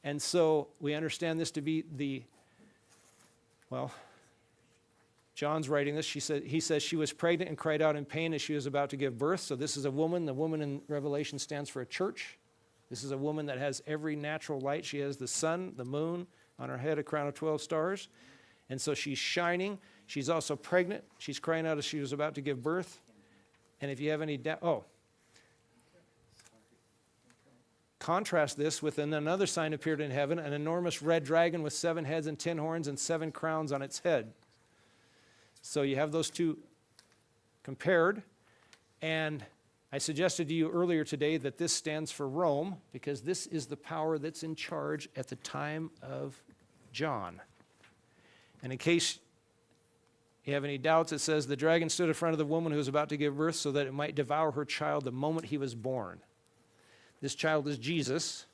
And so we understand this to be John's writing this. He says she was pregnant and cried out in pain as she was about to give birth. So this is a woman. The woman in Revelation stands for a church. This is a woman that has every natural light. She has the sun, the moon, on her head, a crown of 12 stars. And so she's shining. She's also pregnant. She's crying out as she was about to give birth. And if you have any doubt, contrast this with another sign appeared in heaven, an enormous red dragon with 7 heads and 10 horns and 7 crowns on its head. So you have those two compared. And I suggested to you earlier today that this stands for Rome, because this is the power that's in charge at the time of John. And in case you have any doubts, it says, the dragon stood in front of the woman who was about to give birth so that it might devour her child the moment he was born. This child is Jesus,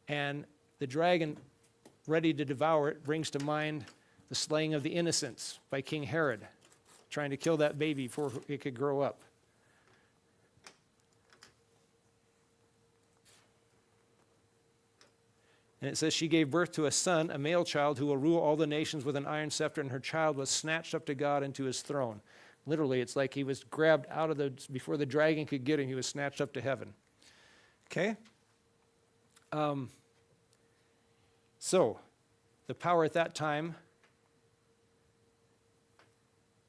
and the dragon, ready to devour it, brings to mind the slaying of the innocents by King Herod, trying to kill that baby before it could grow up. And it says she gave birth to a son, a male child, who will rule all the nations with an iron scepter, and her child was snatched up to God into his throne. Literally, it's like he was grabbed out of before the dragon could get him, he was snatched up to heaven. Okay? So, the power at that time,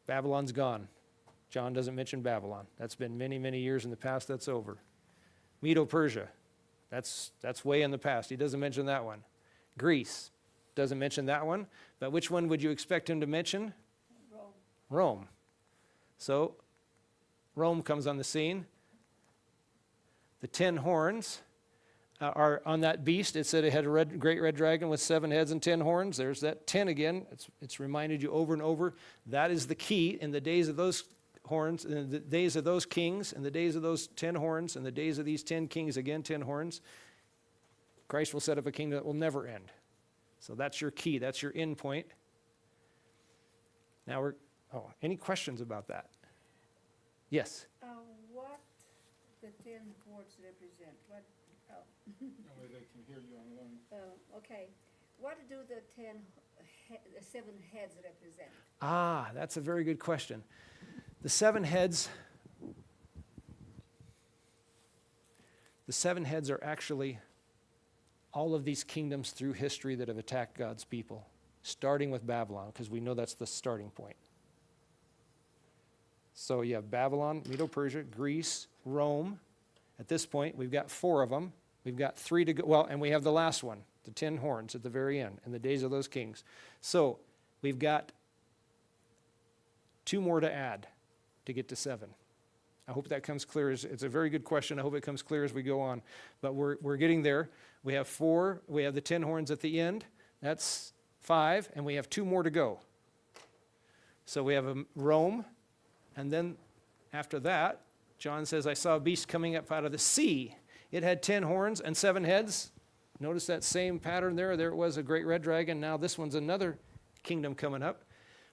Babylon's gone. John doesn't mention Babylon. That's been many, many years in the past. That's over. Medo-Persia. That's way in the past. He doesn't mention that one. Greece. Doesn't mention that one. But which one would you expect him to mention? Rome. So, Rome comes on the scene. The 10 horns are on that beast. It said it had a great red dragon with 7 heads and 10 horns. There's that 10 again. It's reminded you over and over. That is the key in the days of those horns, in the days of those kings, in the days of those 10 horns, in the days of these 10 kings, again, 10 horns. Christ will set up a kingdom that will never end. So that's your key. That's your end point. Now any questions about that? Yes? What the 10 horns represent? What? That way they can hear you online. Okay. What do the 7 heads represent? That's a very good question. The 7 heads are actually all of these kingdoms through history that have attacked God's people, starting with Babylon, because we know that's the starting point. So you have Babylon, Medo-Persia, Greece, Rome. At this point, we've got 4 of them. We've got 3 to go. Well, and we have the last one, the 10 horns at the very end, in the days of those kings. So we've got 2 more to add to get to 7. I hope that comes clear. It's a very good question. I hope it comes clear as we go on. But we're getting there. We have 4. We have the 10 horns at the end. That's 5. And we have 2 more to go. So we have Rome. And then after that, John says, I saw a beast coming up out of the sea. It had 10 horns and 7 heads. Notice that same pattern there. There it was, a great red dragon. Now this one's another kingdom coming up,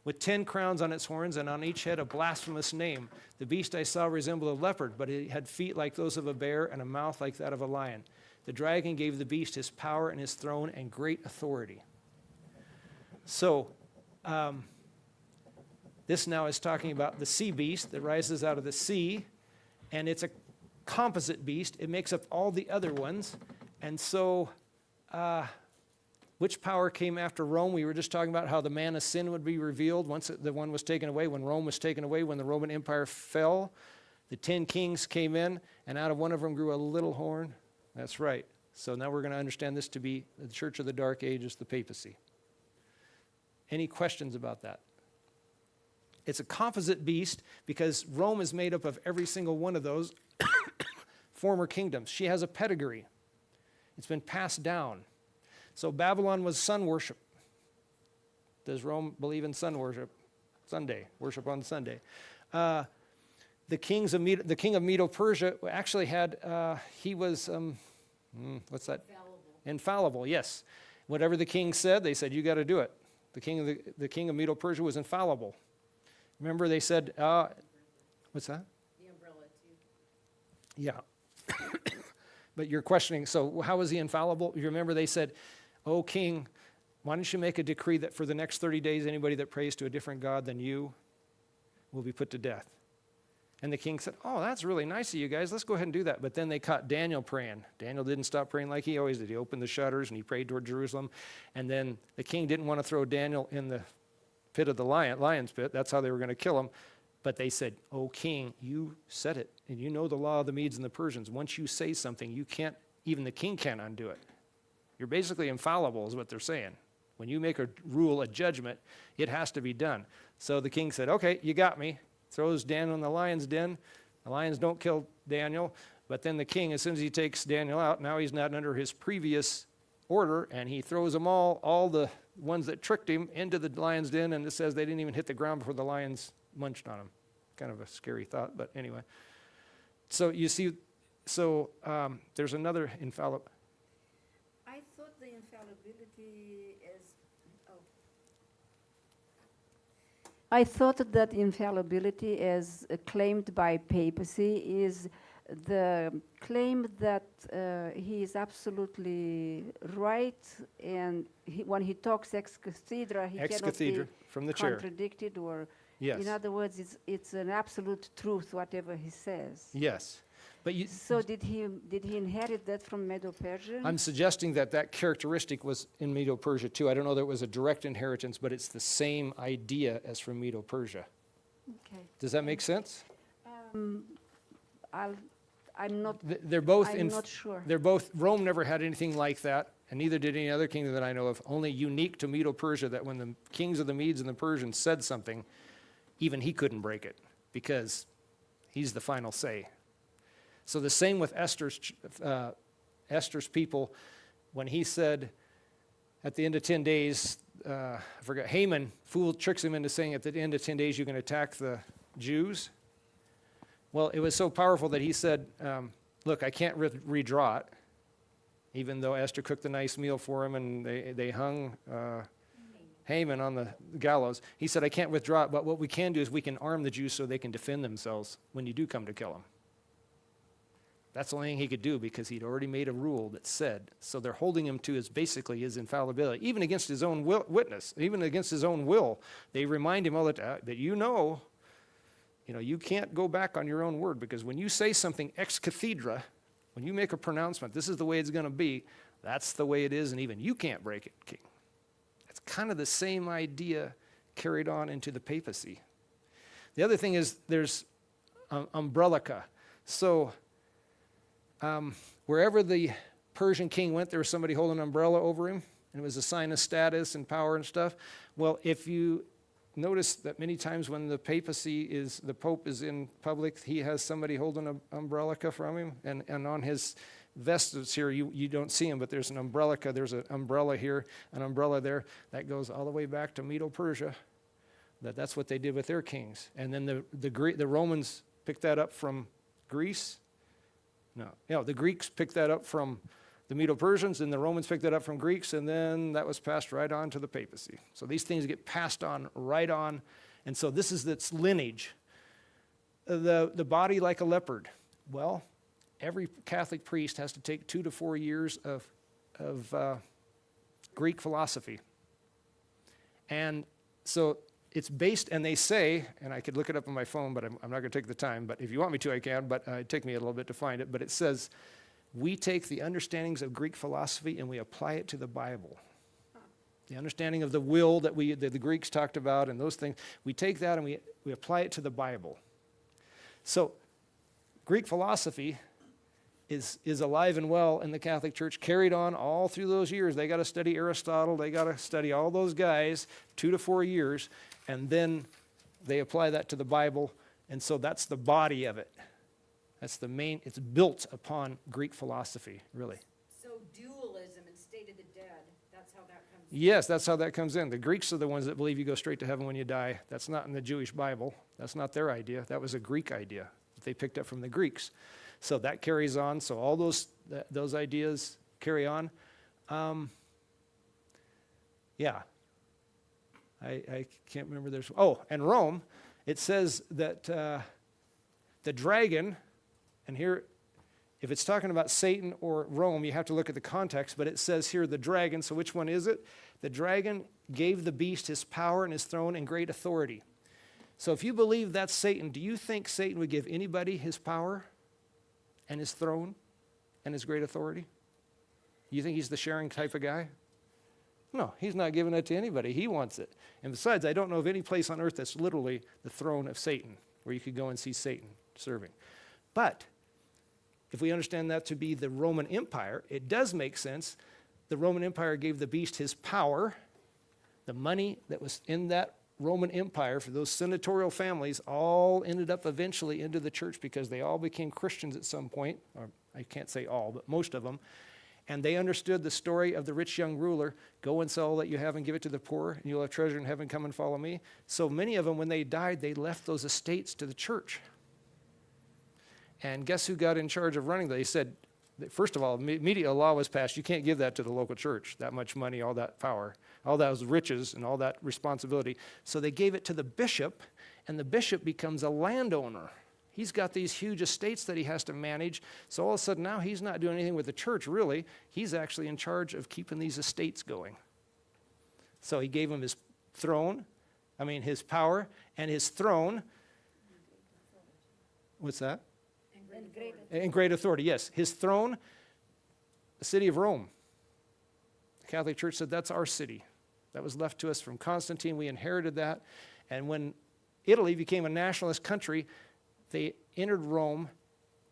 with 10 crowns on its horns, and on each head a blasphemous name. The beast I saw resembled a leopard, but it had feet like those of a bear and a mouth like that of a lion. The dragon gave the beast his power and his throne and great authority. So, this now is talking about the sea beast that rises out of the sea, and it's a composite beast. It makes up all the other ones. And so, which power came after Rome? We were just talking about how the man of sin would be revealed once the one was taken away. When Rome was taken away, when the Roman Empire fell, the 10 kings came in, and out of one of them grew a little horn. That's right. So now we're going to understand this to be the Church of the Dark Ages, the papacy. Any questions about that? It's a composite beast because Rome is made up of every single one of those former kingdoms. She has a pedigree. It's been passed down. So Babylon was sun worship. Does Rome believe in sun worship? Sunday, worship on Sunday. The king of Medo-Persia actually had, he was, what's that? Infallible, yes. Whatever the king said, they said, you got to do it. The king of Medo-Persia was infallible. Remember they said, what's that? The umbrella too. Yeah. but you're questioning, so how is he infallible? You remember they said, "O king, why don't you make a decree that for the next 30 days, anybody that prays to a different god than you will be put to death?" And the king said, "Oh, that's really nice of you guys. Let's go ahead and do that." But then they caught Daniel praying. Daniel didn't stop praying like he always did. He opened the shutters and he prayed toward Jerusalem. And then the king didn't want to throw Daniel in the pit of the lion's pit. That's how they were going to kill him. But they said, "O king, you said it, and you know the law of the Medes and the Persians. Once you say something, you can't, even the king can't undo it. You're basically infallible," is what they're saying. When you make a rule, a judgment, it has to be done. So the king said, "Okay, you got me." Throws Daniel in the lion's den. The lions don't kill Daniel, but then the king, as soon as he takes Daniel out, now he's not under his previous order, and he throws them all the ones that tricked him, into the lion's den, and it says they didn't even hit the ground before the lions munched on them. Kind of a scary thought, but anyway. So you see, there's another infallible. I thought the infallibility is, I thought that infallibility as claimed by papacy is the claim that he is absolutely right, and when he talks ex cathedra, he Ex cannot cathedra, be from the chair. contradicted, or Yes. in other words, it's an absolute truth, whatever he says. Yes. But So did he inherit that from Medo-Persian? I'm suggesting that characteristic was in Medo-Persia too. I don't know that it was a direct inheritance, but it's the same idea as from Medo-Persia. Okay. Does that make sense? I'm not. They're both I'm not sure. They're both. Rome never had anything like that, and neither did any other kingdom that I know of. Only unique to Medo-Persia, that when the kings of the Medes and the Persians said something, even he couldn't break it because he's the final say. So the same with Esther's people, when he said at the end of 10 days, I forgot, Haman tricks him into saying at the end of 10 days you're going to attack the Jews. Well, it was so powerful that he said, "Look, I can't redraw it," even though Esther cooked a nice meal for him and they hung Haman on the gallows. He said, "I can't withdraw it, but what we can do is we can arm the Jews so they can defend themselves when you do come to kill them." That's the only thing he could do, because he'd already made a rule that said. So they're holding him to basically his infallibility, even against his own witness, even against his own will. They remind him all the time that you can't go back on your own word, because when you say something ex cathedra, when you make a pronouncement, this is the way it's going to be, that's the way it is, and even you can't break it, king. It's kind of the same idea carried on into the papacy. The other thing is there's umbrellica. So wherever the Persian king went, there was somebody holding an umbrella over him, and it was a sign of status and power and stuff. Well, if you notice that many times when the Pope is in public, he has somebody holding an umbrellica from him, and on his vest that's here, you don't see him, but there's an umbrellica, there's an umbrella here, an umbrella there. That goes all the way back to Medo-Persia. That's what they did with their kings. And then the Romans picked that up from Greece. No, the Greeks picked that up from the Medo-Persians, and the Romans picked that up from Greeks, and then that was passed right on to the papacy. So these things get passed on right on, and so this is its lineage. The body like a leopard. Well, every Catholic priest has to take 2 to 4 years of Greek philosophy. And so it's based, and they say, and I could look it up on my phone, but I'm not going to take the time, but if you want me to, I can, but it'd take me a little bit to find it. But it says, we take the understandings of Greek philosophy and we apply it to the Bible. The understanding of the will that the Greeks talked about and those things, we take that and we apply it to the Bible. So Greek philosophy is alive and well in the Catholic Church, carried on all through those years. They got to study Aristotle, they got to study all those guys, 2 to 4 years, and then they apply that to the Bible, and so that's the body of it. That's the main, it's built upon Greek philosophy, really. So dualism and state of the dead, that's how that comes in? Yes, that's how that comes in. The Greeks are the ones that believe you go straight to heaven when you die. That's not in the Jewish Bible. That's not their idea. That was a Greek idea that they picked up from the Greeks. So that carries on. So all those ideas carry on. Yeah. I can't remember. And Rome, it says that the dragon, and here if it's talking about Satan or Rome, you have to look at the context, but it says here the dragon, so which one is it? The dragon gave the beast his power and his throne and great authority. So if you believe that's Satan, do you think Satan would give anybody his power and his throne and his great authority? You think he's the sharing type of guy? No, he's not giving it to anybody. He wants it. And besides, I don't know of any place on earth that's literally the throne of Satan, where you could go and see Satan serving. But if we understand that to be the Roman Empire, it does make sense. The Roman Empire gave the beast his power. The money that was in that Roman Empire for those senatorial families all ended up eventually into the church because they all became Christians at some point. Or I can't say all, but most of them. And they understood the story of the rich young ruler. Go and sell all that you have and give it to the poor, and you'll have treasure in heaven. Come and follow me. So many of them, when they died, they left those estates to the church. And guess who got in charge of running? They said, first of all, immediately a law was passed. You can't give that to the local church, that much money, all that power, all those riches and all that responsibility. So they gave it to the bishop, and the bishop becomes a landowner. He's got these huge estates that he has to manage. So all of a sudden now he's not doing anything with the church, really. He's actually in charge of keeping these estates going. So he gave him his his power and his throne. What's that? And great authority, yes. His throne, the city of Rome. The Catholic Church said that's our city. That was left to us from Constantine. We inherited that. And when Italy became a nationalist country, they entered Rome.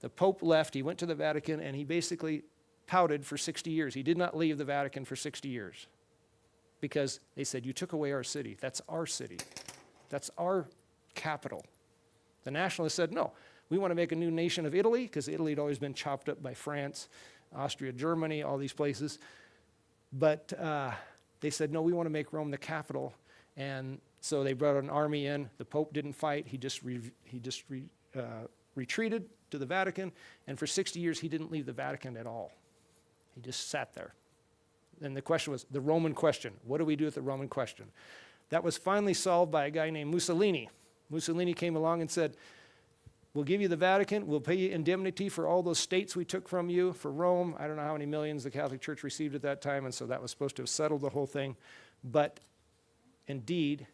The Pope left. He went to the Vatican, and he basically pouted for 60 years. He did not leave the Vatican for 60 years because they said, you took away our city. That's our city. That's our capital. The nationalists said, no, we want to make a new nation of Italy, because Italy had always been chopped up by France, Austria, Germany, all these places. But they said, no, we want to make Rome the capital. And so they brought an army in. The Pope didn't fight. He just retreated to the Vatican. And for 60 years, he didn't leave the Vatican at all. He just sat there. And the question was the Roman question. What do we do with the Roman question? That was finally solved by a guy named Mussolini. Mussolini came along and said, we'll give you the Vatican. We'll pay you indemnity for all those states we took from you for Rome. I don't know how many millions the Catholic Church received at that time, and so that was supposed to have settled the whole thing. But indeed,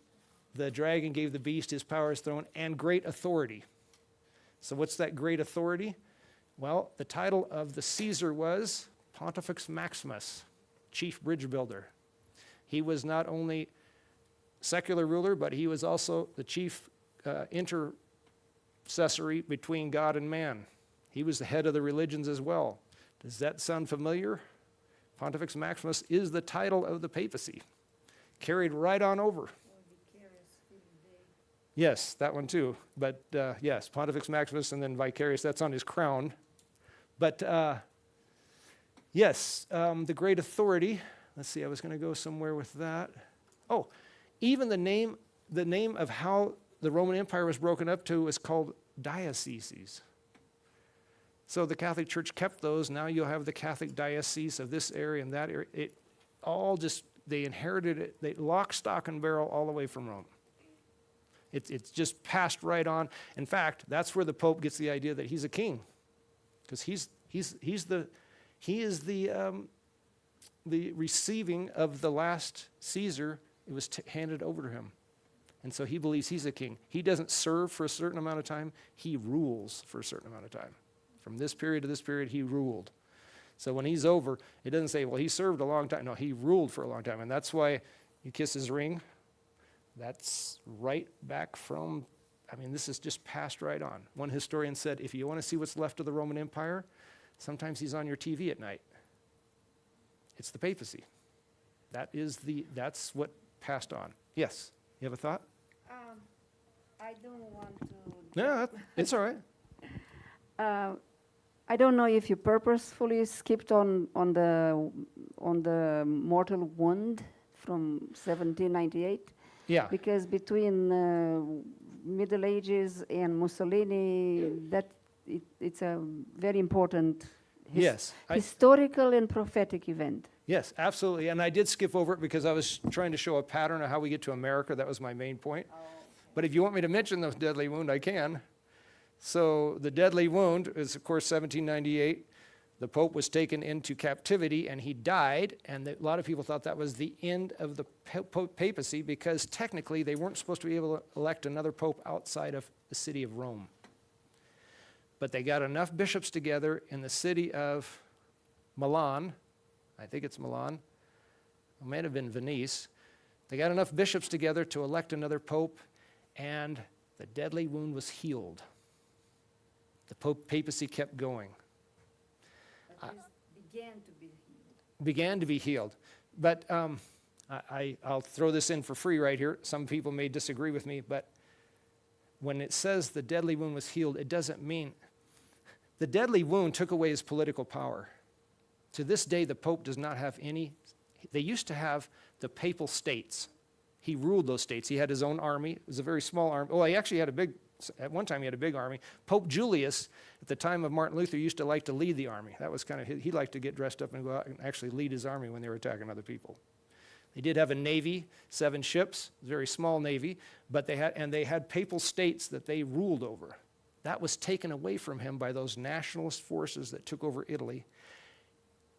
the dragon gave the beast his power, his throne, and great authority. So what's that great authority? Well, the title of the Caesar was Pontifex Maximus, chief bridge builder. He was not only secular ruler, but he was also the chief intercessory between God and man. He was the head of the religions as well. Does that sound familiar? Pontifex Maximus is the title of the papacy, carried right on over. Yes, that one too. But yes, Pontifex Maximus and then vicarious, that's on his crown. But yes, the great authority. Let's see, I was going to go somewhere with that. Oh, even the name of how the Roman Empire was broken up to was called dioceses. So the Catholic Church kept those. Now you'll have the Catholic diocese of this area and that area. It all just, they inherited it, they lock, stock, and barrel all the way from Rome. It's just passed right on. In fact, that's where the Pope gets the idea that he's a king, because he is the receiving of the last Caesar. It was handed over to him, and so he believes he's a king. He doesn't serve for a certain amount of time; he rules for a certain amount of time. From this period to this period, he ruled. So when he's over, it doesn't say, "Well, he served a long time." No, he ruled for a long time, and that's why you kiss his ring. That's right back from, this is just passed right on. One historian said, if you want to see what's left of the Roman Empire, sometimes he's on your TV at night. It's the papacy. That's what passed on. Yes, you have a thought? I don't want to. Yeah, it's all right. I don't know if you purposefully skipped on the mortal wound from 1798. Yeah. Because between Middle Ages and Mussolini, it's a very important historical and prophetic event. Yes, absolutely. And I did skip over it because I was trying to show a pattern of how we get to America. That was my main point. But if you want me to mention the deadly wound, I can. So the deadly wound is, of course, 1798. The Pope was taken into captivity and he died, and a lot of people thought that was the end of the papacy because technically they weren't supposed to be able to elect another Pope outside of the city of Rome. But they got enough bishops together in the city of Milan, I think it's Milan, it might have been Venice. They got enough bishops together to elect another Pope, and the deadly wound was healed. The papacy kept going. But this began to be healed. Began to be healed. But I'll throw this in for free right here. Some people may disagree with me, but when it says the deadly wound was healed, it doesn't mean the deadly wound took away his political power. To this day, the Pope does not have any. They used to have the papal states. He ruled those states. He had his own army. It was a very small army. Well, he actually had at one time he had a big army. Pope Julius, at the time of Martin Luther, used to like to lead the army. That was kind of, he liked to get dressed up and go out and actually lead his army when they were attacking other people. They did have a navy, 7 ships, very small navy, but they had papal states that they ruled over. That was taken away from him by those nationalist forces that took over Italy.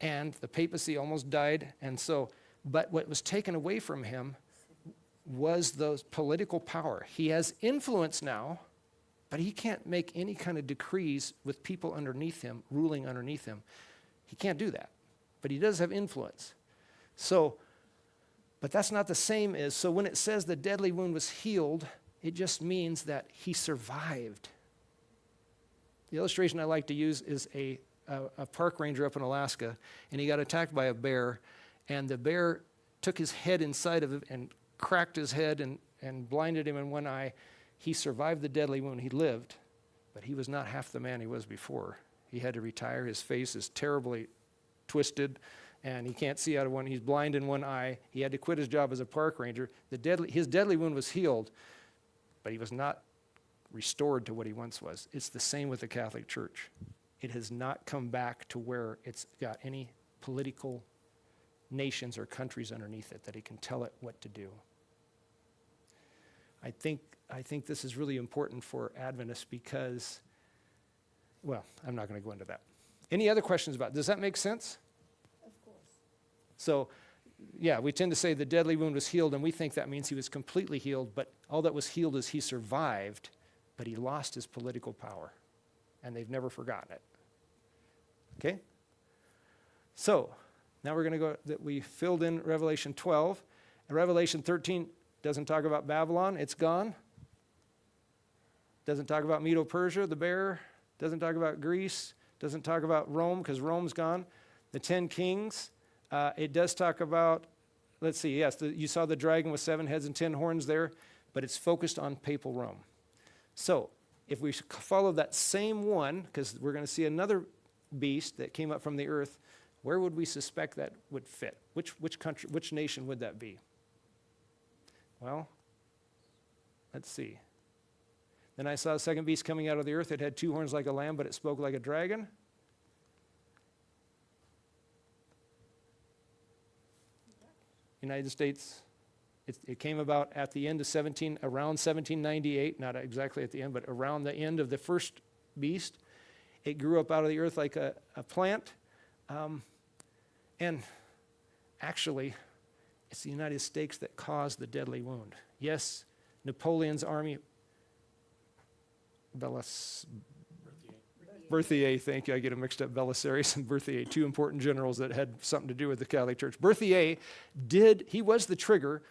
And the papacy almost died. And so, but what was taken away from him was the political power. He has influence now, but he can't make any kind of decrees with people underneath him, ruling underneath him. He can't do that. But he does have influence. So, but that's not the same as, so when it says the deadly wound was healed, it just means that he survived. The illustration I like to use is a park ranger up in Alaska, and he got attacked by a bear, and the bear took his head inside of it and cracked his head and blinded him in one eye. He survived the deadly wound. He lived, but he was not half the man he was before. He had to retire. His face is terribly twisted, and he can't see out of one. He's blind in one eye. He had to quit his job as a park ranger. His deadly wound was healed, but he was not restored to what he once was. It's the same with the Catholic Church. It has not come back to where it's got any political nations or countries underneath it that it can tell it what to do. I think this is really important for Adventists because, well, I'm not going to go into that. Any other questions about it? Does that make sense? Of course. So, yeah, we tend to say the deadly wound was healed, and we think that means he was completely healed, but all that was healed is he survived, but he lost his political power, and they've never forgotten it. Okay? So, now we're going to go, that we filled in Revelation 12, and Revelation 13 doesn't talk about Babylon, it's gone. Doesn't talk about Medo-Persia, the bear. Doesn't talk about Greece. Doesn't talk about Rome, because Rome's gone. The 10 kings. It does talk about, let's see, yes, you saw the dragon with 7 heads and 10 horns there, but it's focused on papal Rome. So, if we follow that same one, because we're going to see another beast that came up from the earth, where would we suspect that would fit? Which country, which nation would that be? Well, let's see. Then I saw a second beast coming out of the earth. It had 2 horns like a lamb, but it spoke like a dragon. United States. It came about at the end of around 1798, not exactly at the end, but around the end of the first beast. It grew up out of the earth like a plant. And actually, it's the United States that caused the deadly wound. Yes, Napoleon's army, Berthier, thank you, I get them mixed up, Belisarius and Berthier, 2 important generals that had something to do with the Catholic Church. Berthier he was the trigger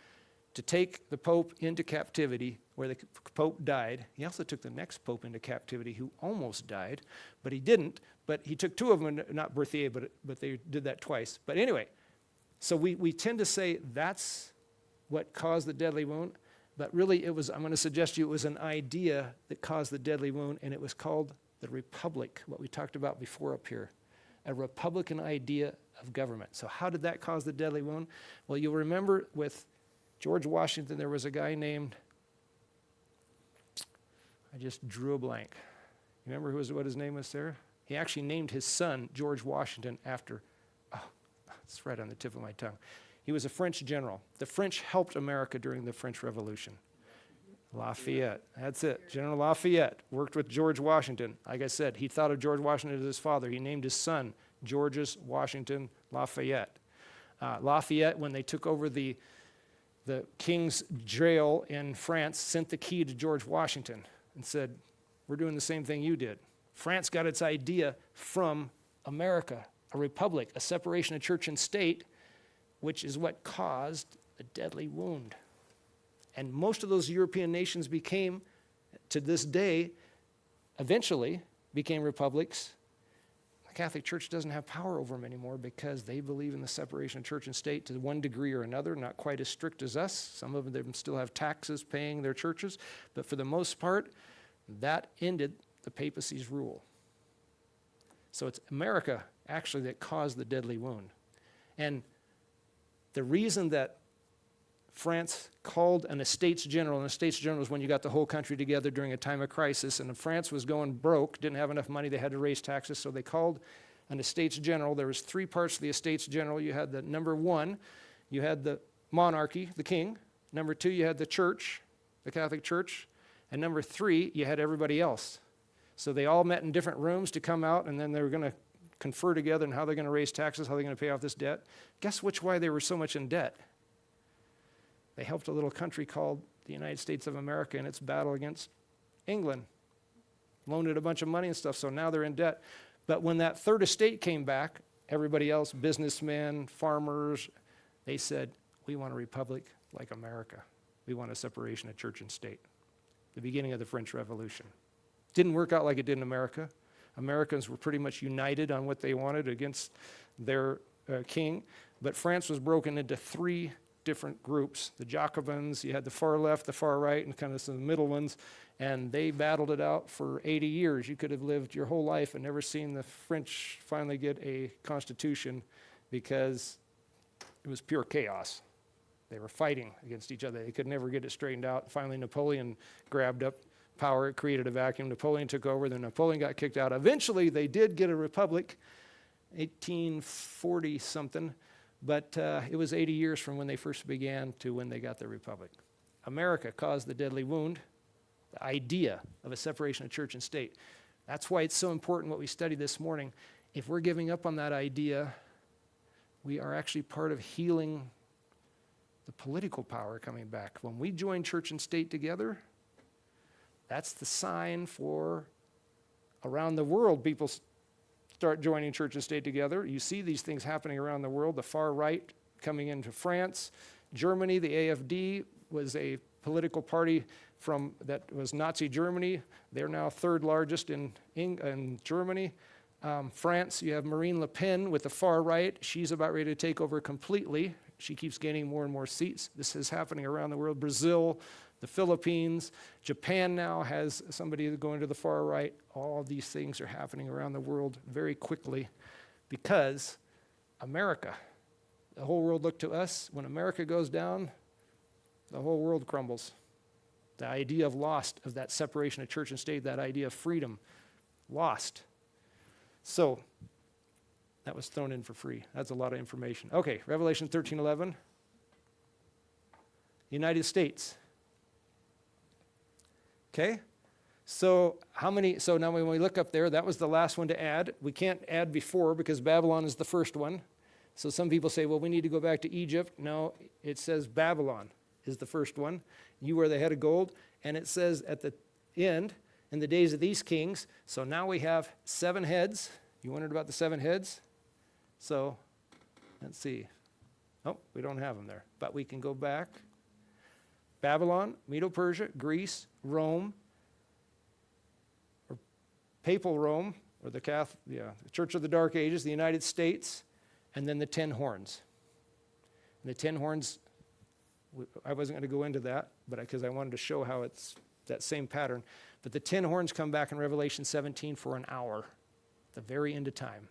to take the Pope into captivity, where the Pope died. He also took the next Pope into captivity, who almost died, but he didn't. But he took 2 of them, not Berthier, but they did that twice. But anyway, so we tend to say that's what caused the deadly wound, but really I'm going to suggest to you it was an idea that caused the deadly wound, and it was called the Republic, what we talked about before up here, a Republican idea of government. So how did that cause the deadly wound? Well, you'll remember with George Washington, there was a guy named, I just drew a blank. You remember what his name was, Sarah? He actually named his son George Washington after, it's right on the tip of my tongue. He was a French general. The French helped America during the French Revolution. Lafayette, that's it. General Lafayette worked with George Washington. Like I said, he thought of George Washington as his father. He named his son Georges Washington Lafayette. Lafayette, when they took over the king's jail in France, sent the key to George Washington and said, we're doing the same thing you did. France got its idea from America, a republic, a separation of church and state, which is what caused the deadly wound. And most of those European nations became, to this day, eventually became republics. The Catholic Church doesn't have power over them anymore because they believe in the separation of church and state to one degree or another, not quite as strict as us. Some of them still have taxes paying their churches, but for the most part, that ended the papacy's rule. So it's America, actually, that caused the deadly wound. And the reason that France called an Estates General, and Estates General is when you got the whole country together during a time of crisis, and if France was going broke, didn't have enough money, they had to raise taxes, so they called an Estates General. There was three parts to the Estates General. You had the number one, you had the monarchy, the king. Number two, you had the church, the Catholic Church. And number three, you had everybody else. So they all met in different rooms to come out, and then they were going to confer together on how they're going to raise taxes, how they're going to pay off this debt. Guess why they were so much in debt? They helped a little country called the United States of America in its battle against England. Loaned it a bunch of money and stuff, so now they're in debt. But when that third estate came back, everybody else, businessmen, farmers, they said, we want a republic like America. We want a separation of church and state. The beginning of the French Revolution. Didn't work out like it did in America. Americans were pretty much united on what they wanted against their king. But France was broken into three different groups. The Jacobins, you had the far left, the far right, and kind of some middle ones, and they battled it out for 80 years. You could have lived your whole life and never seen the French finally get a constitution because it was pure chaos. They were fighting against each other. They could never get it straightened out. Finally, Napoleon grabbed up power. It created a vacuum. Napoleon took over. Then Napoleon got kicked out. Eventually, they did get a republic, 1840-something. But it was 80 years from when they first began to when they got their republic. America caused the deadly wound, the idea of a separation of church and state. That's why it's so important what we studied this morning. If we're giving up on that idea, we are actually part of healing the political power coming back. When we join church and state together, that's the sign for around the world people start joining church and state together. You see these things happening around the world. The far right coming into France. Germany, the AfD was a political party that was Nazi Germany. They're now third largest in Germany. France, you have Marine Le Pen with the far right. She's about ready to take over completely. She keeps gaining more and more seats. This is happening around the world. Brazil, the Philippines, Japan now has somebody going to the far right. All these things are happening around the world very quickly because America, the whole world looked to us. When America goes down, the whole world crumbles. The idea of that separation of church and state, that idea of freedom, lost. So that was thrown in for free. That's a lot of information. Okay, Revelation 13:11. United States. Okay, so now when we look up there, that was the last one to add. We can't add before because Babylon is the first one. So some people say, well, we need to go back to Egypt. No, it says Babylon is the first one. You are the head of gold. And it says at the end, in the days of these kings. So now we have 7 heads. You wondered about the 7 heads? So let's see. Oh, we don't have them there, but we can go back. Babylon, Medo-Persia, Greece, Rome, or Papal Rome, or the Church of the Dark Ages, the United States, and then the 10 horns. And the 10 horns, I wasn't going to go into that, but because I wanted to show how it's that same pattern. But the 10 horns come back in Revelation 17 for an hour, the very end of time.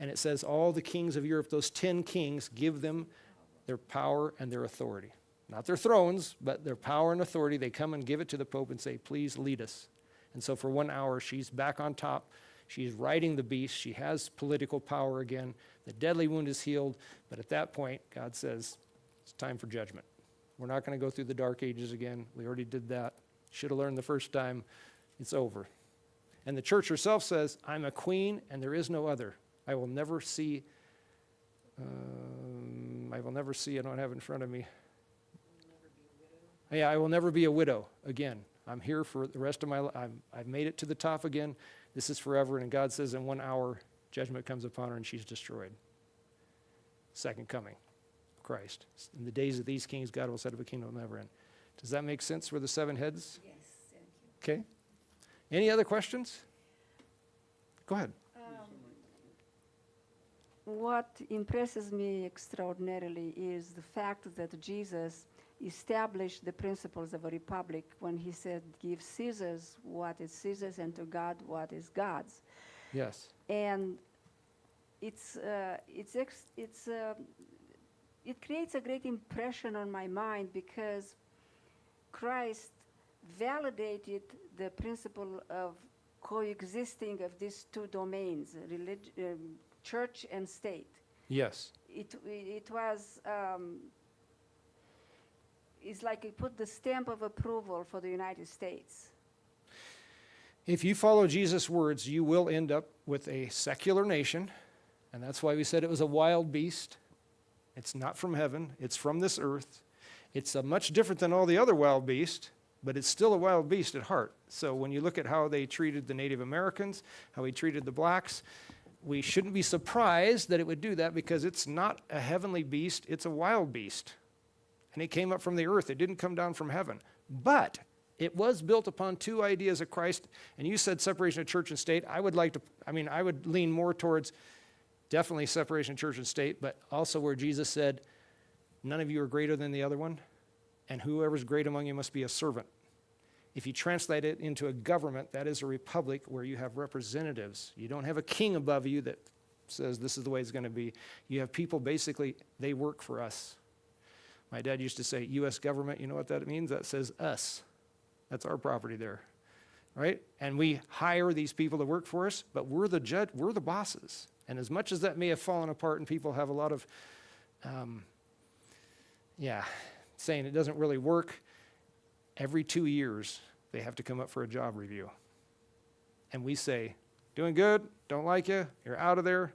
And it says all the kings of Europe, those 10 kings, give them their power and their authority. Not their thrones, but their power and authority. They come and give it to the Pope and say, please lead us. And so for 1 hour, she's back on top. She's riding the beast. She has political power again. The deadly wound is healed. But at that point, God says, it's time for judgment. We're not going to go through the dark ages again. We already did that. Should have learned the first time. It's over. And the church herself says, I'm a queen and there is no other. I will never see, I don't have it in front of me. Yeah, I will never be a widow again. I'm here for the rest of my life. I've made it to the top again. This is forever. And God says in 1 hour, judgment comes upon her and she's destroyed. Second coming of Christ. In the days of these kings, God will set up a kingdom that will never end. Does that make sense for the 7 heads? Yes, thank you. Okay. Any other questions? Go ahead. What impresses me extraordinarily is the fact that Jesus established the principles of a republic when he said, give Caesar's what is Caesar's and to God what is God's. Yes. And it creates a great impression on my mind because Christ validated the principle of coexisting of these two domains, church and state. Yes. It was, it's like he put the stamp of approval for the United States. If you follow Jesus' words, you will end up with a secular nation, and that's why we said it was a wild beast. It's not from heaven. It's from this earth. It's much different than all the other wild beasts, but it's still a wild beast at heart. So when you look at how they treated the Native Americans, how he treated the blacks, we shouldn't be surprised that it would do that because it's not a heavenly beast. It's a wild beast. And it came up from the earth. It didn't come down from heaven. But it was built upon 2 ideas of Christ. And you said separation of church and state. I would lean more towards definitely separation of church and state, but also where Jesus said, none of you are greater than the other one, and whoever's great among you must be a servant. If you translate it into a government, that is a republic where you have representatives. You don't have a king above you that says this is the way it's going to be. You have people basically, they work for us. My dad used to say, U.S. government, you know what that means? That says us. That's our property there, right? And we hire these people to work for us, but we're the judge, we're the bosses. And as much as that may have fallen apart and people have a lot of, saying it doesn't really work, every 2 years they have to come up for a job review. And we say, doing good, don't like you, you're out of there.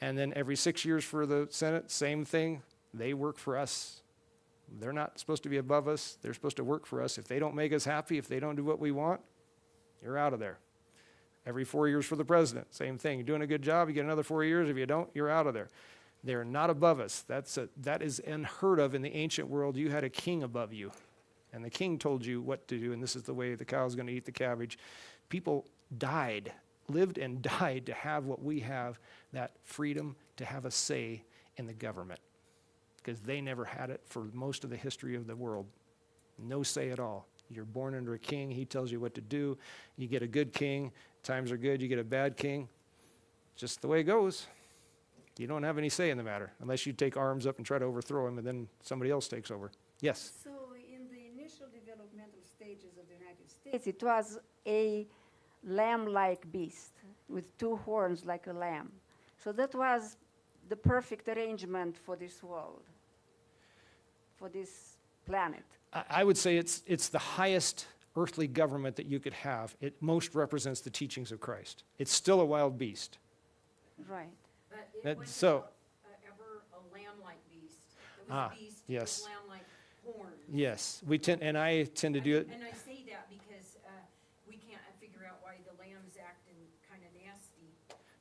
And then every 6 years for the Senate, same thing. They work for us. They're not supposed to be above us. They're supposed to work for us. If they don't make us happy, if they don't do what we want, you're out of there. Every 4 years for the president, same thing. You're doing a good job, you get another 4 years. If you don't, you're out of there. They're not above us. That is unheard of in the ancient world. You had a king above you, and the king told you what to do, and this is the way the cow's going to eat the cabbage. People lived and died to have what we have, that freedom to have a say in the government, because they never had it for most of the history of the world. No say at all. You're born under a king. He tells you what to do. You get a good king. Times are good. You get a bad king. Just the way it goes. You don't have any say in the matter unless you take arms up and try to overthrow him, and then somebody else takes over. Yes? So in the initial developmental stages of the United States, it was a lamb-like beast with 2 horns like a lamb. So that was the perfect arrangement for this world, for this planet. I would say it's the highest earthly government that you could have. It most represents the teachings of Christ. It's still a wild beast. Right. But That- it wasn't so- ever a lamb-like beast. It was a beast yes. with lamb-like horns. Yes, I tend to do it. And I say that because we can't figure out why the lamb's acting kind of nasty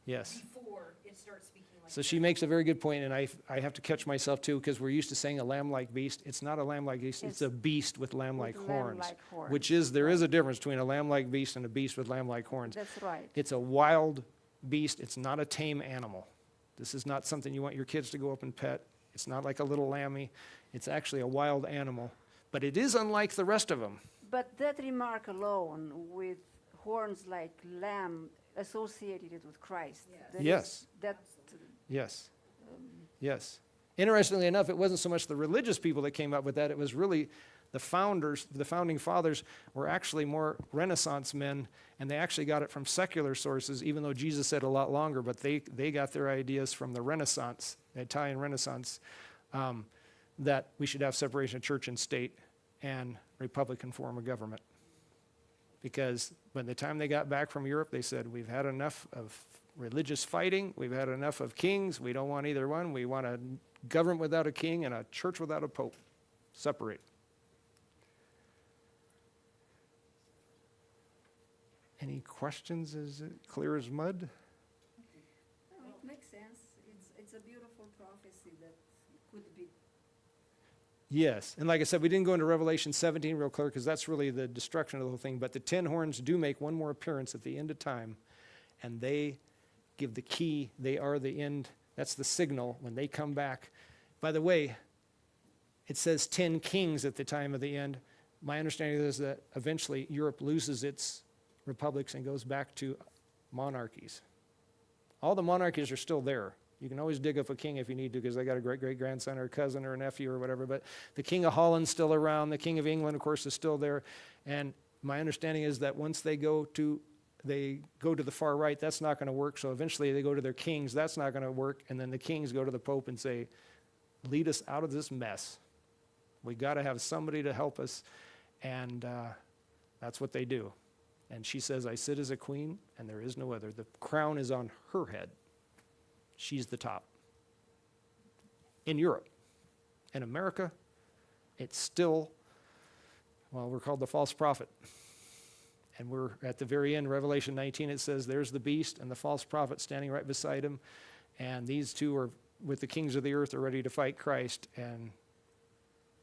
Yes. before it starts speaking like So that. she makes a very good point, and I have to catch myself too, because we're used to saying a lamb-like beast. It's not a lamb-like beast. It's a beast with lamb-like With horns. lamb-like horns. Which is, there is a difference between a lamb-like beast and a beast with lamb-like horns. That's right. It's a wild beast. It's not a tame animal. This is not something you want your kids to go up and pet. It's not like a little lammy. It's actually a wild animal. But it is unlike the rest of them. But that remark alone, with horns like lamb associated with Christ. Yes. that Yes. is- That, Yes. Yes. Interestingly enough, it wasn't so much the religious people that came up with that. It was really the founders, the founding fathers were actually more Renaissance men, and they actually got it from secular sources, even though Jesus said a lot longer, but they got their ideas from the Renaissance, the Italian Renaissance. that we should have separation of church and state and Republican form of government. Because by the time they got back from Europe, they said, we've had enough of religious fighting, we've had enough of kings, we don't want either one, we want a government without a king and a church without a pope. Separate. Any questions? Is it clear as mud? No, it makes sense. It's a beautiful prophecy that could be. Yes, and like I said, we didn't go into Revelation 17 real clear because that's really the destruction of the whole thing, but the 10 horns do make one more appearance at the end of time, and they give the key. They are the end. That's the signal when they come back. By the way, it says 10 kings at the time of the end. My understanding is that eventually Europe loses its republics and goes back to monarchies. All the monarchies are still there. You can always dig up a king if you need to because they got a great-great-grandson or a cousin or a nephew or whatever, but the King of Holland's still around. The King of England, of course, is still there. And my understanding is that once they go to the far right, that's not going to work. So eventually they go to their kings. That's not going to work. And then the kings go to the Pope and say, lead us out of this mess. We got to have somebody to help us. And that's what they do. And she says, I sit as a queen, and there is no other. The crown is on her head. She's the top. In Europe. In America, it's still, well, we're called the false prophet. And we're at the very end, Revelation 19, it says, there's the beast and the false prophet standing right beside him. And these two are with the kings of the earth are ready to fight Christ, and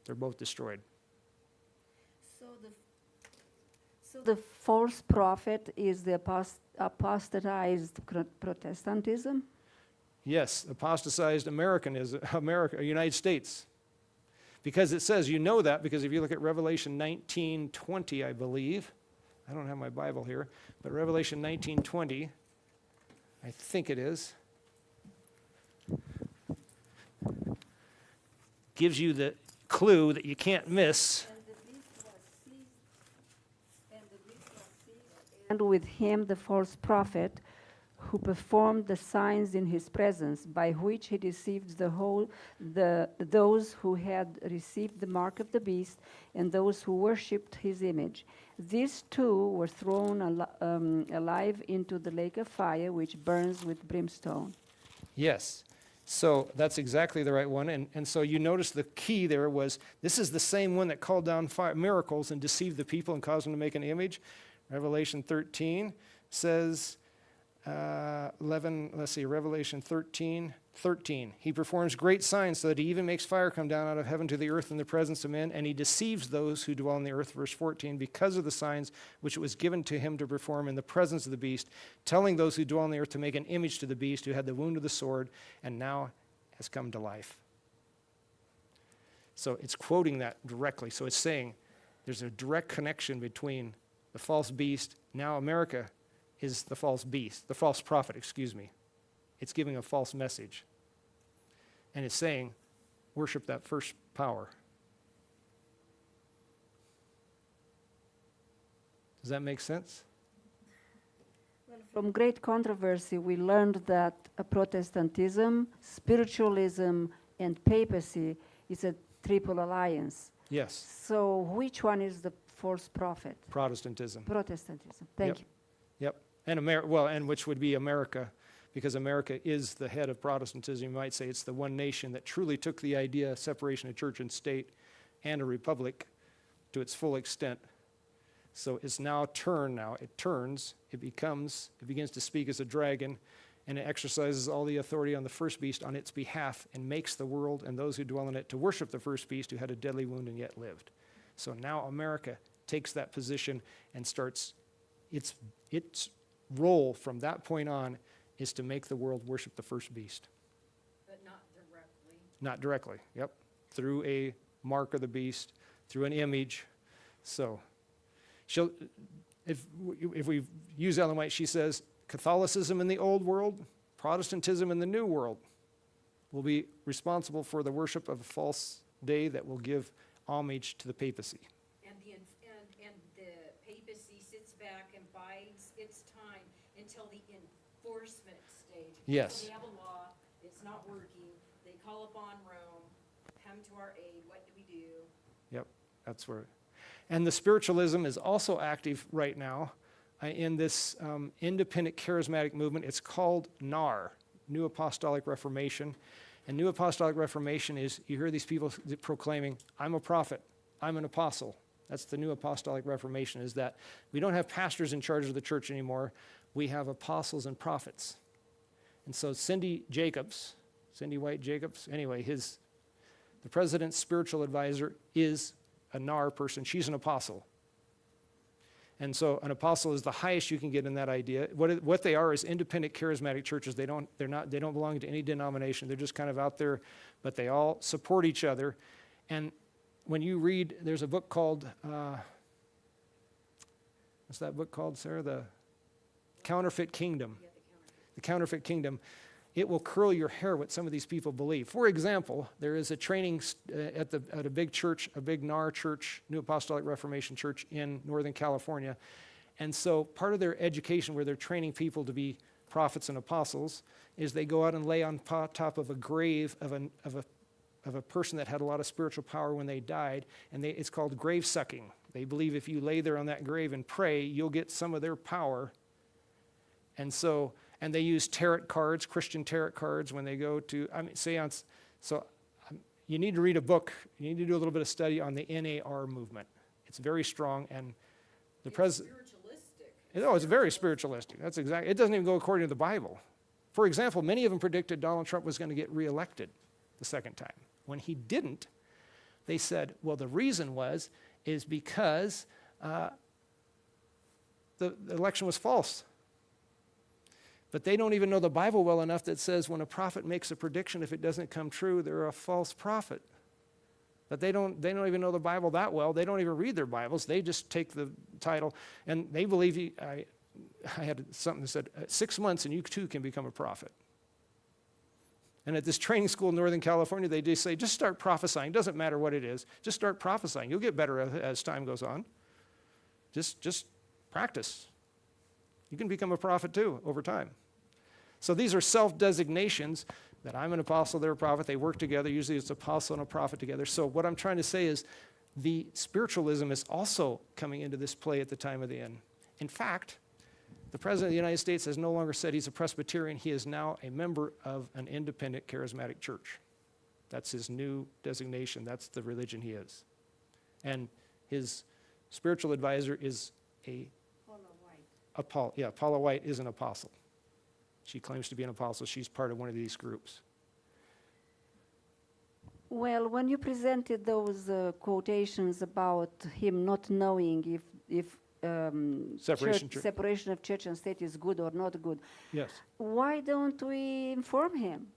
they're both destroyed. So the false prophet is the apostatized Protestantism? Yes, apostatized United States. Because it says, you know that, because if you look at Revelation 19:20, I believe, I don't have my Bible here, but Revelation 19:20, I think it is, gives you the clue that you can't miss. And with him the false prophet, who performed the signs in his presence, by which he deceived those who had received the mark of the beast and those who worshipped his image. These two were thrown alive into the lake of fire, which burns with brimstone. Yes. So that's exactly the right one. And so you notice the key there was, this is the same one that called down miracles and deceived the people and caused them to make an image. Revelation 13 says, Revelation 13. He performs great signs so that he even makes fire come down out of heaven to the earth in the presence of men, and he deceives those who dwell on the earth, verse 14, because of the signs which it was given to him to perform in the presence of the beast, telling those who dwell on the earth to make an image to the beast who had the wound of the sword and now has come to life. So it's quoting that directly. So it's saying there's a direct connection between the false beast. Now America is the false beast, the false prophet, excuse me. It's giving a false message. And it's saying, worship that first power. Does that make sense? From great controversy, we learned that Protestantism, spiritualism, and papacy is a triple alliance. Yes. So which one is the false prophet? Protestantism. Protestantism. Thank you. Yep. And and which would be America, because America is the head of Protestantism. You might say it's the one nation that truly took the idea of separation of church and state and a republic to its full extent. So it's now turned now. It turns, it begins to speak as a dragon, and it exercises all the authority on the first beast on its behalf and makes the world and those who dwell in it to worship the first beast who had a deadly wound and yet lived. So now America takes that position and starts its role from that point on is to make the world worship the first beast. But not directly. Not directly, yep. Through a mark of the beast, through an image. So, if we use Ellen White, she says, Catholicism in the old world, Protestantism in the new world will be responsible for the worship of a false day that will give homage to the papacy. And the papacy sits back and bides its time until the enforcement stage. Yes. So they have a law, it's not working, they call upon Rome, come to to our aid, what do we do? Yep, that's where. And the spiritualism is also active right now in this independent charismatic movement. It's called NAR, New Apostolic Reformation. And New Apostolic Reformation is, you hear these people proclaiming, I'm a prophet, I'm an apostle. That's the New Apostolic Reformation, is that we don't have pastors in charge of the church anymore. We have apostles and prophets. And so Cindy White Jacobs, anyway, the president's spiritual advisor is a NAR person. She's an apostle. And so an apostle is the highest you can get in that idea. What they are is independent charismatic churches. They don't belong to any denomination. They're just kind of out there, but they all support each other. And when you read, there's a book called, what's that book called, Sarah? The Counterfeit Kingdom. Yeah, the counterfeit. The Counterfeit Kingdom. It will curl your hair what some of these people believe. For example, there is a training at a big church, a big NAR church, New Apostolic Reformation church in Northern California. And so part of their education where they're training people to be prophets and apostles is they go out and lay on top of a grave of a person that had a lot of spiritual power when they died, and it's called grave sucking. They believe if you lay there on that grave and pray, you'll get some of their power. And they use tarot cards, Christian tarot cards, when they go to, seance. So you need to read a book. You need to do a little bit of study on the NAR movement. It's very strong, and the president. Spiritualistic. Oh, it's very spiritualistic. That's exactly. It doesn't even go according to the Bible. For example, many of them predicted Donald Trump was going to get reelected the second time. When he didn't, they said, well, the reason is because the election was false. But they don't even know the Bible well enough that says when a prophet makes a prediction, if it doesn't come true, they're a false prophet. But they don't even know the Bible that well. They don't even read their Bibles. They just take the title, and they believe I had something that said, 6 months and you too can become a prophet. And at this training school in Northern California, they just say, just start prophesying. Doesn't matter what it is. Just start prophesying. You'll get better as time goes on. Just practice. You can become a prophet too over time. So these are self-designations that I'm an apostle, they're a prophet. They work together. Usually it's apostle and a prophet together. So what I'm trying to say is the spiritualism is also coming into this play at the time of the end. In fact, the President of the United States has no longer said he's a Presbyterian. He is now a member of an independent charismatic church. That's his new designation. That's the religion he is. And his spiritual advisor is Paula White is an apostle. She claims to be an apostle. She's part of one of these groups. Well, when you presented those quotations about him not knowing if separation of church and state is good or not good, Yes. why don't we inform him?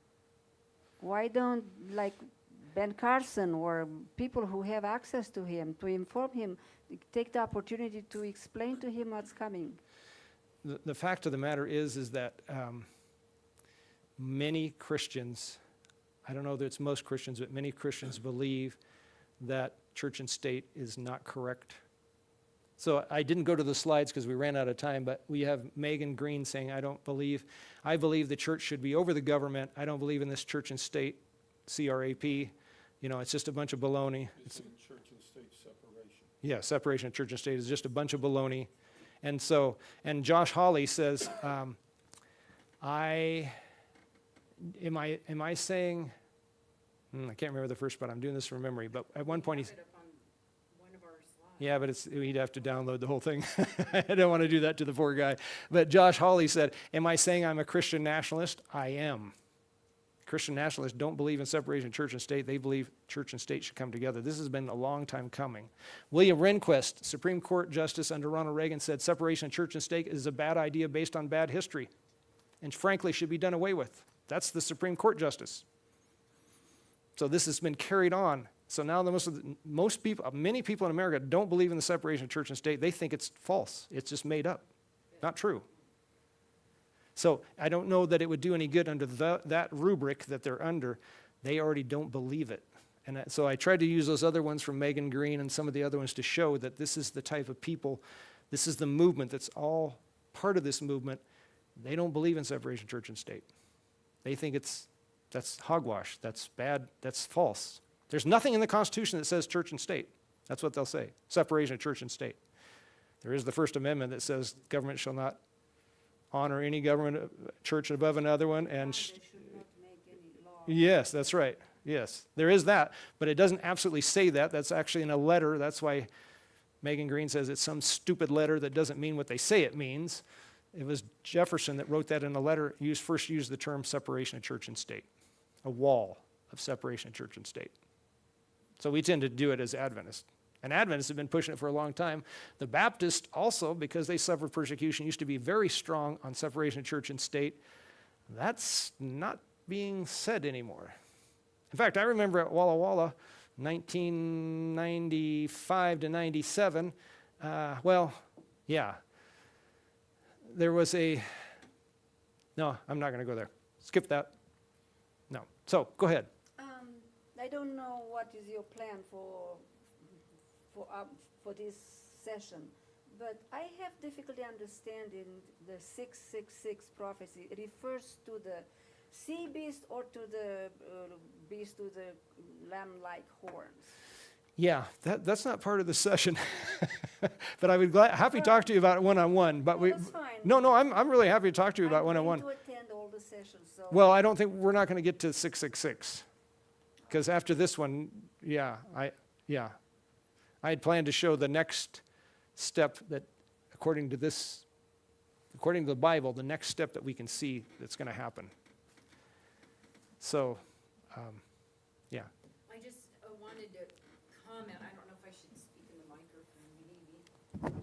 Why don't, like Ben Carson or people who have access to him, to inform him, take the opportunity to explain to him what's coming? The fact of the matter is that many Christians, I don't know that it's most Christians, but many Christians believe that church and state is not correct. So I didn't go to the slides because we ran out of time, but we have Megan Green saying, I believe the church should be over the government. I don't believe in this church and state, CRAP. It's just a bunch of baloney. It's a church and state separation. Yeah, separation of church and state is just a bunch of baloney. And Josh Hawley says, am I saying, I can't remember the first part, I'm doing this from memory, but at one point Have it up on one of our slides. yeah, but he'd have to download the whole thing. I don't want to do that to the poor guy. But Josh Hawley said, am I saying I'm a Christian nationalist? I am. Christian nationalists don't believe in separation of church and state. They believe church and state should come together. This has been a long time coming. William Rehnquist, Supreme Court Justice under Ronald Reagan, said separation of church and state is a bad idea based on bad history and frankly should be done away with. That's the Supreme Court Justice. So this has been carried on. So now many people in America don't believe in the separation of church and state. They think it's false. It's just made up. Not true. So I don't know that it would do any good under that rubric that they're under. They already don't believe it. And so I tried to use those other ones from Megan Green and some of the other ones to show that this is the type of people, this is the movement that's all part of this movement. They don't believe in separation of church and state. They think that's hogwash, that's bad, that's false. There's nothing in the Constitution that says church and state. That's what they'll say, separation of church and state. There is the First Amendment that says government shall not honor any government church above another one, and They should not make any law. yes, that's right. Yes, there is that, but it doesn't absolutely say that. That's actually in a letter. That's why Megan Green says it's some stupid letter that doesn't mean what they say it means. It was Jefferson that wrote that in a letter, first used the term separation of church and state, a wall of separation of church and state. So we tend to do it as Adventists. And Adventists have been pushing it for a long time. The Baptists also, because they suffered persecution, used to be very strong on separation of church and state. That's not being said anymore. In fact, I remember at Walla Walla, 1995 to 97, there was no, I'm not going to go there. Skip that. No. So, go ahead. I don't know what is your plan for this session, but I have difficulty understanding the 666 prophecy. It refers to the sea beast or to the beast with the lamb-like horns. Yeah, that's not part of the session, but I would happy to talk to you about it one-on-one. But That's fine. No, I'm really happy to talk to you about I'm one-on-one. going to attend all the sessions, so. Well, I don't think we're not going to get to 666, because after this one, I had planned to show the next step that, according to the Bible, the next step that we can see that's going to happen. So, yeah. I just wanted to comment, I don't know if I should speak in the microphone,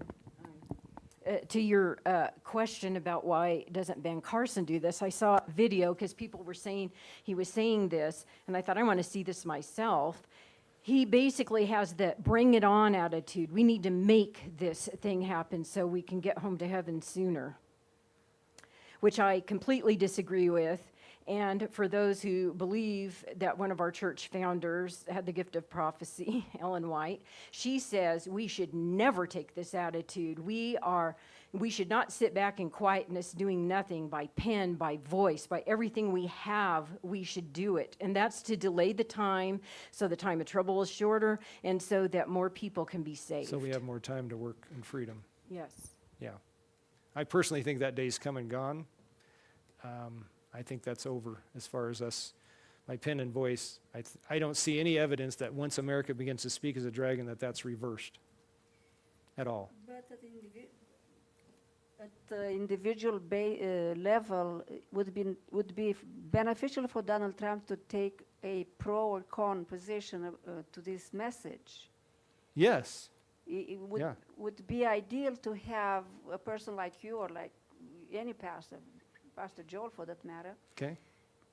maybe. To your question about why doesn't Ben Carson do this, I saw a video because people were saying he was saying this, and I thought, I want to see this myself. He basically has the bring it on attitude. We need to make this thing happen so we can get home to heaven sooner, which I completely disagree with. And for those who believe that one of our church founders had the gift of prophecy, Ellen White, she says we should never take this attitude. We should not sit back in quietness doing nothing. By pen, by voice, by everything we have, we should do it. And that's to delay the time so the time of trouble is shorter and so that more people can be saved. So we have more time to work in freedom. Yes. Yeah. I personally think that day's come and gone. I think that's over as far as us, my pen and voice. I don't see any evidence that once America begins to speak as a dragon that's reversed at all. But at the individual level, would be beneficial for Donald Trump to take a pro or con position to this message. Yes. It Yeah. would be ideal to have a person like you or like any pastor, Pastor Joel for that matter, Okay.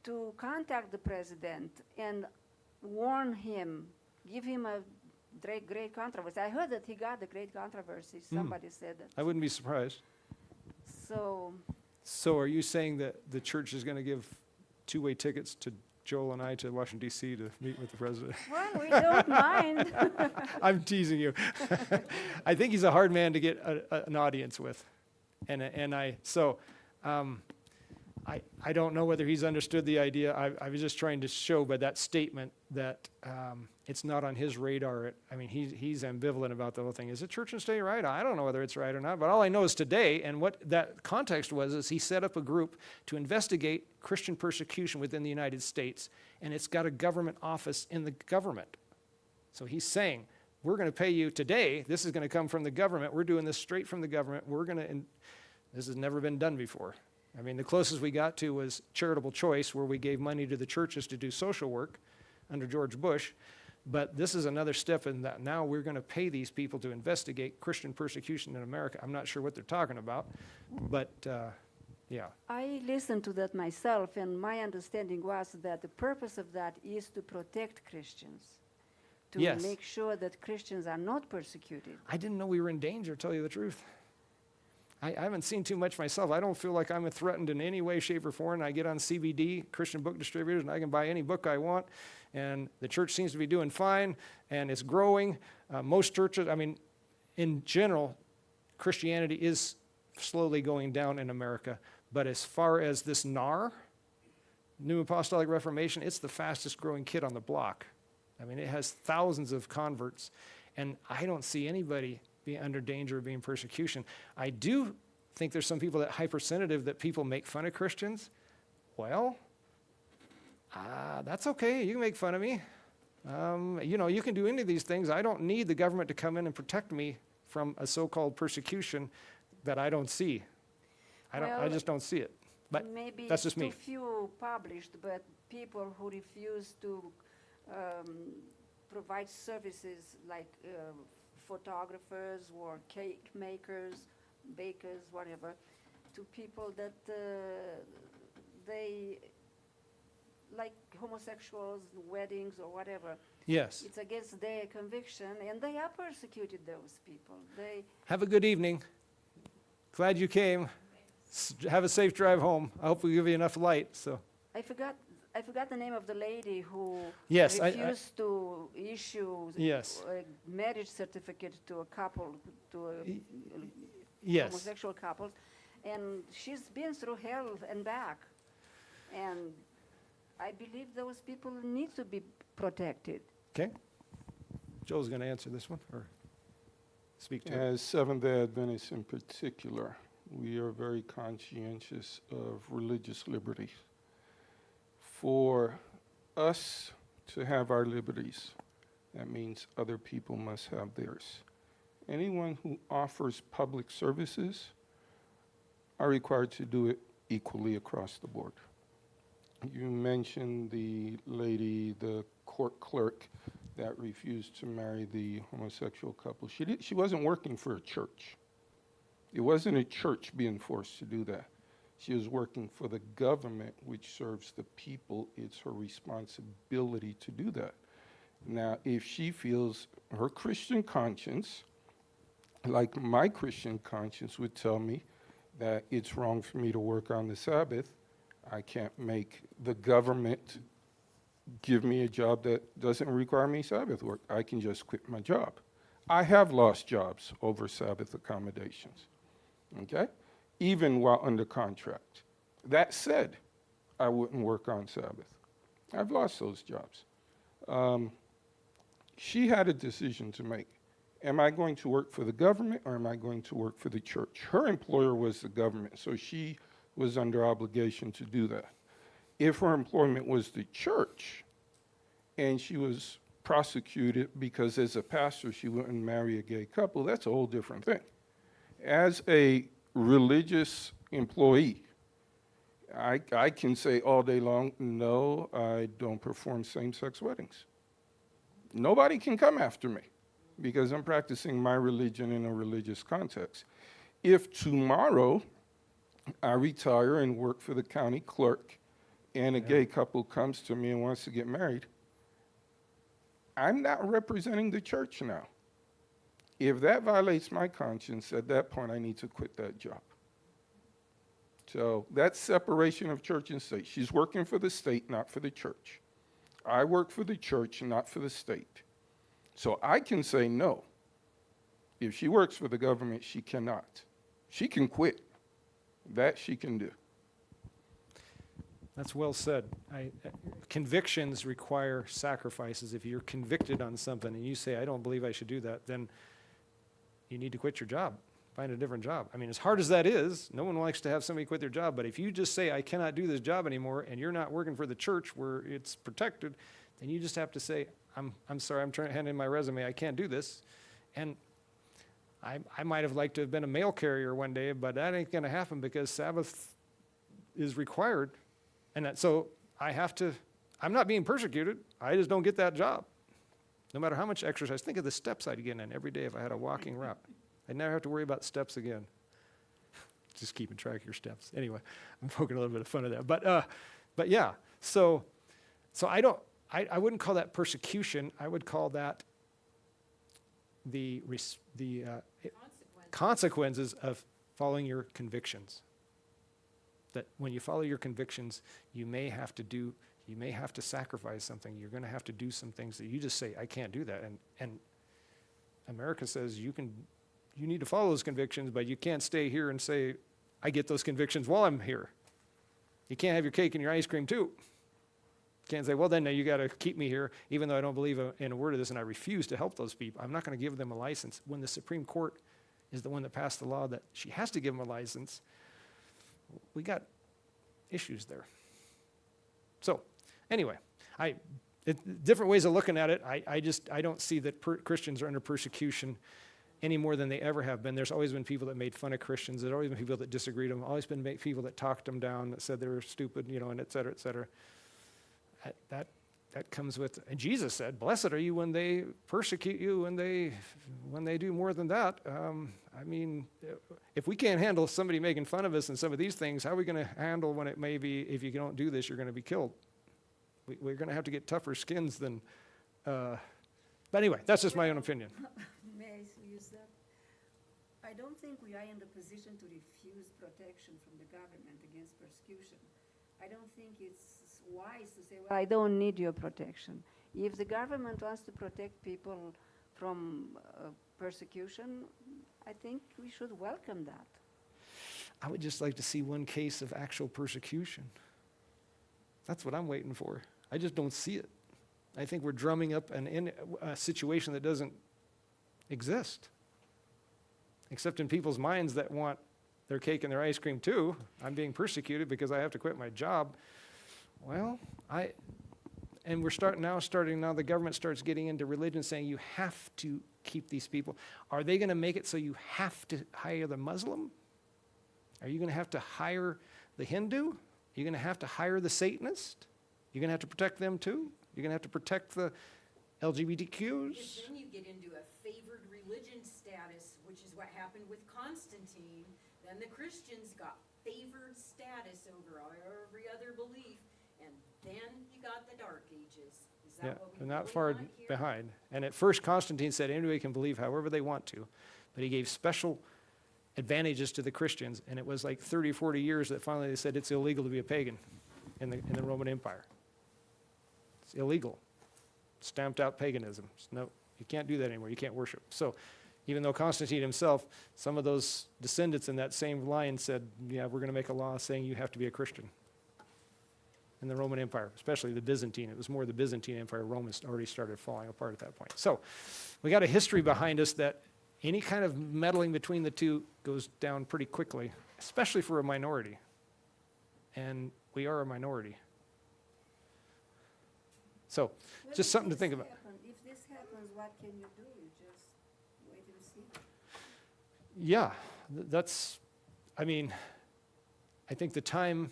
to contact the president and warn him, give him a great controversy. I heard that he got the great controversy. Somebody said that. I wouldn't be surprised. So are you saying that the church is going to give two-way tickets to Joel and I to Washington, D.C. to meet with the president? well, we don't mind. I'm teasing you. I think he's a hard man to get an audience with. I don't know whether he's understood the idea. I was just trying to show by that statement that it's not on his radar. He's ambivalent about the whole thing. Is it church and state right? I don't know whether it's right or not, but all I know is today, and what that context was, is he set up a group to investigate Christian persecution within the United States, and it's got a government office in the government. So he's saying, we're going to pay you today. This is going to come from the government. We're doing this straight from the government. This has never been done before. The closest we got to was Charitable Choice, where we gave money to the churches to do social work under George Bush. But this is another step in that now we're going to pay these people to investigate Christian persecution in America. I'm not sure what they're talking about, but yeah. I listened to that myself, and my understanding was that the purpose of that is to protect Christians, to Yes. make sure that Christians are not persecuted. I didn't know we were in danger, to tell you the truth. I haven't seen too much myself. I don't feel like I'm threatened in any way, shape, or form. I get on CBD, Christian Book Distributors, and I can buy any book I want. And the church seems to be doing fine, and it's growing. Most churches, in general, Christianity is slowly going down in America. But as far as this NAR, New Apostolic Reformation, it's the fastest growing kid on the block. I mean, it has thousands of converts, and I don't see anybody being under danger of being persecution. I do think there's some people that hypersensitive that people make fun of Christians. Well, that's okay. You can make fun of me. You know, you can do any of these things. I don't need the government to come in and protect me from a so-called persecution that I don't see. I Well, just don't see it. But maybe that's it's just me. too few published, but people who refuse to provide services like photographers or cake makers, bakers, whatever, to people that they like homosexuals, weddings or whatever. Yes. It's against their conviction, and they are persecuted, those people. They, Have a good evening. Glad you came. Have a safe drive home. I hope we give you enough light. So I forgot the name of the lady who Yes, refused to issue Yes. a marriage certificate to a couple, to a yes. homosexual couples, and she's been through hell and back. And I believe those people need to be protected. Okay. Joe's going to answer this one or speak to it. As Seventh-day Adventists in particular, we are very conscientious of religious liberty. For us to have our liberties, that means other people must have theirs. Anyone who offers public services are required to do it equally across the board. You mentioned the lady, the court clerk, that refused to marry the homosexual couple. She wasn't working for a church. It wasn't a church being forced to do that. She was working for the government, which serves the people. It's her responsibility to do that. Now, if she feels her Christian conscience, like my Christian conscience would tell me that it's wrong for me to work on the Sabbath, I can't make the government give me a job that doesn't require me Sabbath work. I can just quit my job. I have lost jobs over Sabbath accommodations, okay? Even while under contract. That said, I wouldn't work on Sabbath. I've lost those jobs. She had a decision to make. Am I going to work for the government or am I going to work for the church? Her employer was the government, so she was under obligation to do that. If her employment was the church and she was prosecuted because as a pastor she wouldn't marry a gay couple, that's a whole different thing. As a religious employee, I can say all day long, no, I don't perform same-sex weddings. Nobody can come after me because I'm practicing my religion in a religious context. If tomorrow I retire and work for the county clerk and a gay couple comes to me and wants to get married, I'm not representing the church now. If that violates my conscience, at that point I need to quit that job. So that's separation of church and state. She's working for the state, not for the church. I work for the church, not for the state. So I can say no. If she works for the government, she cannot. She can quit. That she can do. That's well said. Convictions require sacrifices. If you're convicted on something and you say, I don't believe I should do that, then you need to quit your job. Find a different job. I mean, as hard as that is, no one likes to have somebody quit their job, but if you just say, I cannot do this job anymore, and you're not working for the church where it's protected, then you just have to say, I'm sorry, I'm trying to hand in my resume, I can't do this. And I might have liked to have been a mail carrier one day, but that ain't gonna happen because Sabbath is required. And so I'm not being persecuted, I just don't get that job. No matter how much exercise, think of the steps I'd get in every day if I had a walking route. I'd never have to worry about steps again. Just keeping track of your steps. Anyway, I'm poking a little bit of fun at that. But yeah, so I wouldn't call that persecution. I would call that the consequences of following your convictions. That when you follow your convictions, you may have to sacrifice something. You're going to have to do some things that you just say, I can't do that. And America says you need to follow those convictions, but you can't stay here and say, I get those convictions while I'm here. You can't have your cake and your ice cream too. Can't say, well, then now you got to keep me here, even though I don't believe in a word of this and I refuse to help those people. I'm not going to give them a license. When the Supreme Court is the one that passed the law that she has to give them a license, we got issues there. So, anyway, different ways of looking at it. I don't see that Christians are under persecution any more than they ever have been. There's always been people that made fun of Christians. There's always been people that disagreed with them. Always been people that talked them down, that said they were stupid, and et cetera, et cetera. That comes with, and Jesus said, "Blessed are you when they persecute you, when they do more than that." I mean, if we can't handle somebody making fun of us and some of these things, how are we going to handle when it may be, if you don't do this, you're going to be killed? We're going to have to get tougher skins than. But anyway, that's just my own opinion. May I use that? I don't think we are in the position to refuse protection from the government against persecution. I don't think it's wise to say, well, I don't need your protection. If the government wants to protect people from persecution, I think we should welcome that. I would just like to see one case of actual persecution. That's what I'm waiting for. I just don't see it. I think we're drumming up a situation that doesn't exist, except in people's minds that want their cake and their ice cream too. I'm being persecuted because I have to quit my job. Well, and we're starting now, the government starts getting into religion, saying you have to keep these people. Are they going to make it so you have to hire the Muslim? Are you going to have to hire the Hindu? Are you going to have to hire the Satanist? You're going to have to protect them too? You're going to have to protect the LGBTQs? Because then you get into a favored religion status, which is what happened with Constantine. Then the Christians got favored status over every other belief, and then you got the Dark Ages. Is that Yeah, what we they're not really far want here? behind. And at first, Constantine said anybody can believe however they want to, but he gave special advantages to the Christians, and it was like 30, 40 years that finally they said it's illegal to be a pagan in the Roman Empire. It's illegal. Stamped out paganism. No, you can't do that anymore. You can't worship. So even though Constantine himself, some of those descendants in that same line said, yeah, we're going to make a law saying you have to be a Christian in the Roman Empire, especially the Byzantine. It was more the Byzantine Empire. Rome has already started falling apart at that point. So we got a history behind us that any kind of meddling between the two goes down pretty quickly, especially for a minority. And we are a minority. So, Well, just if something to this think about. If this happens, what can you do? You just wait and see. Yeah, I think the time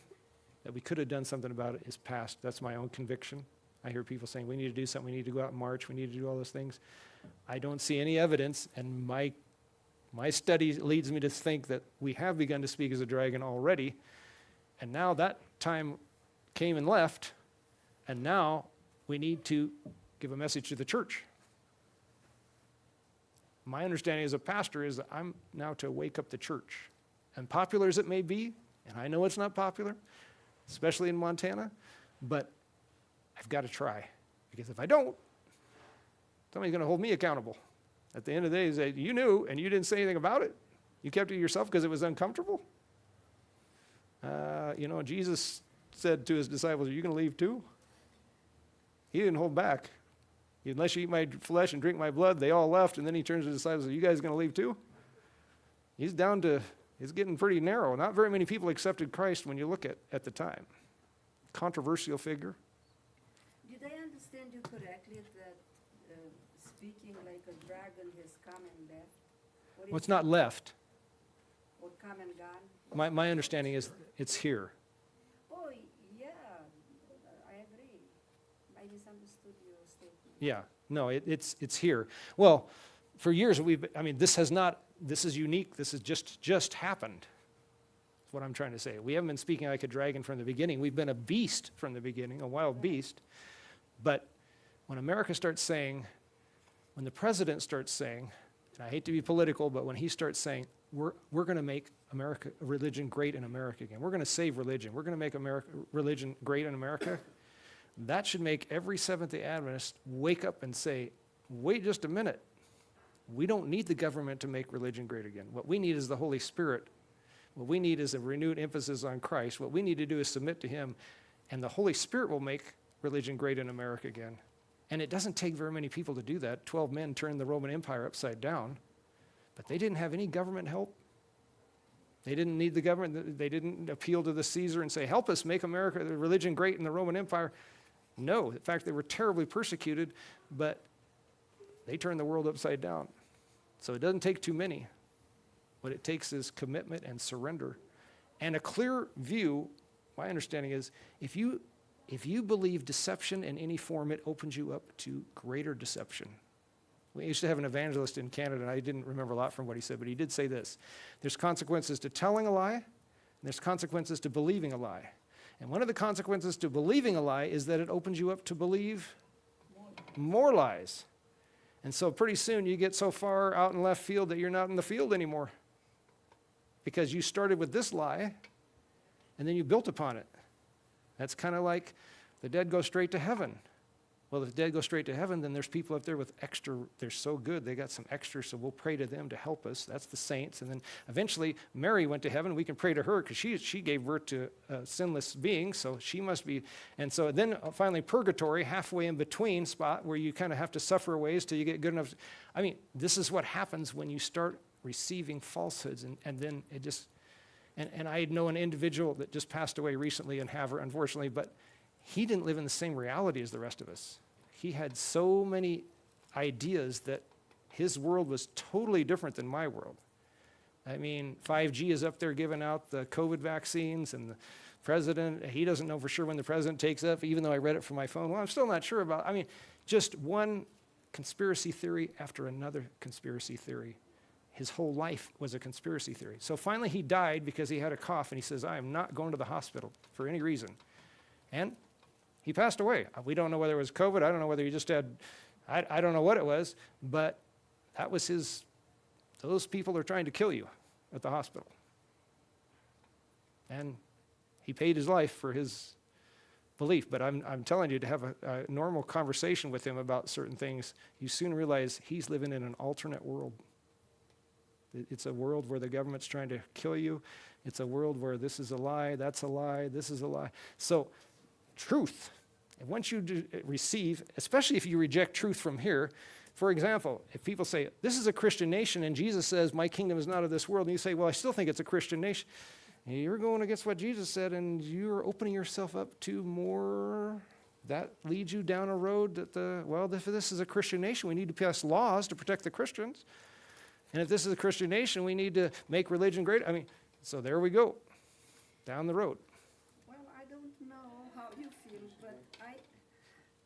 that we could have done something about it is past. That's my own conviction. I hear people saying, we need to do something, we need to go out and march, we need to do all those things. I don't see any evidence, and my study leads me to think that we have begun to speak as a dragon already, and now that time came and left, and now we need to give a message to the church. My understanding as a pastor is that I'm now to wake up the church. And popular as it may be, and I know it's not popular, especially in Montana, but I've got to try. Because if I don't, somebody's going to hold me accountable. At the end of the day, say, you knew and you didn't say anything about it. You kept it to yourself because it was uncomfortable. Jesus said to his disciples, are you going to leave too? He didn't hold back. Unless you eat my flesh and drink my blood, they all left. And then he turns to the disciples, are you guys going to leave too? It's getting pretty narrow. Not very many people accepted Christ when you look at the time. Controversial figure. Did I understand you correctly that speaking like a dragon has come and left? Well, it's not left. Or come and gone? My understanding is it's here. Oh, yeah, I agree. I misunderstood your statement. Yeah, no, it's here. Well, for years this is unique. This has just happened. That's what I'm trying to say. We haven't been speaking like a dragon from the beginning. We've been a beast from the beginning, a wild beast. But when America starts saying, when the president starts saying, and I hate to be political, but when he starts saying, we're going to make America, religion great in America again. We're going to save religion. We're going to make religion great in America. That should make every Seventh-day Adventist wake up and say, wait just a minute. We don't need the government to make religion great again. What we need is the Holy Spirit. What we need is a renewed emphasis on Christ. What we need to do is submit to Him, and the Holy Spirit will make religion great in America again. And it doesn't take very many people to do that. 12 men turned the Roman Empire upside down, but they didn't have any government help. They didn't need the government. They didn't appeal to the Caesar and say, help us make America, the religion great in the Roman Empire. No, in fact, they were terribly persecuted, but they turned the world upside down. So it doesn't take too many. What it takes is commitment and surrender. And a clear view, my understanding is, if you believe deception in any form, it opens you up to greater deception. We used to have an evangelist in Canada, and I didn't remember a lot from what he said, but he did say this. There's consequences to telling a lie, and there's consequences to believing a lie. And one of the consequences to believing a lie is that it opens you up to believe more lies. And so pretty soon you get so far out in left field that you're not in the field anymore. Because you started with this lie, and then you built upon it. That's kind of like the dead go straight to heaven. Well, if the dead go straight to heaven, then there's people up there with extra, they're so good, they got some extra, so we'll pray to them to help us. That's the saints. And then eventually Mary went to heaven. We can pray to her because she gave birth to a sinless being, so she must be. And so then finally purgatory, halfway in between spot where you kind of have to suffer a ways till you get good enough. I mean, this is what happens when you start receiving falsehoods, and then it just, and I know an individual that just passed away recently in Havre, unfortunately, but he didn't live in the same reality as the rest of us. He had so many ideas that his world was totally different than my world. I mean, 5G is up there giving out the COVID vaccines, and the president, he doesn't know for sure when the president takes up, even though I read it from my phone. Well, I'm still not sure about, I mean, just one conspiracy theory after another conspiracy theory. His whole life was a conspiracy theory. So finally he died because he had a cough, and he says, I am not going to the hospital for any reason. And he passed away. We don't know whether it was COVID. I don't know whether he just had, I don't know what it was, but that was his, those people are trying to kill you at the hospital. And he paid his life for his belief. But I'm telling you, to have a normal conversation with him about certain things, you soon realize he's living in an alternate world. It's a world where the government's trying to kill you. It's a world where this is a lie, that's a lie, this is a lie. So truth, and once you receive, especially if you reject truth from here, for example, if people say, this is a Christian nation, and Jesus says, my kingdom is not of this world, and you say, well, I still think it's a Christian nation, you're going against what Jesus said, and you're opening yourself up to more, that leads you down a road that well, if this is a Christian nation, we need to pass laws to protect the Christians. And if this is a Christian nation, we need to make religion great. I mean, so there we go, down the road. Well, I don't know how you feel, but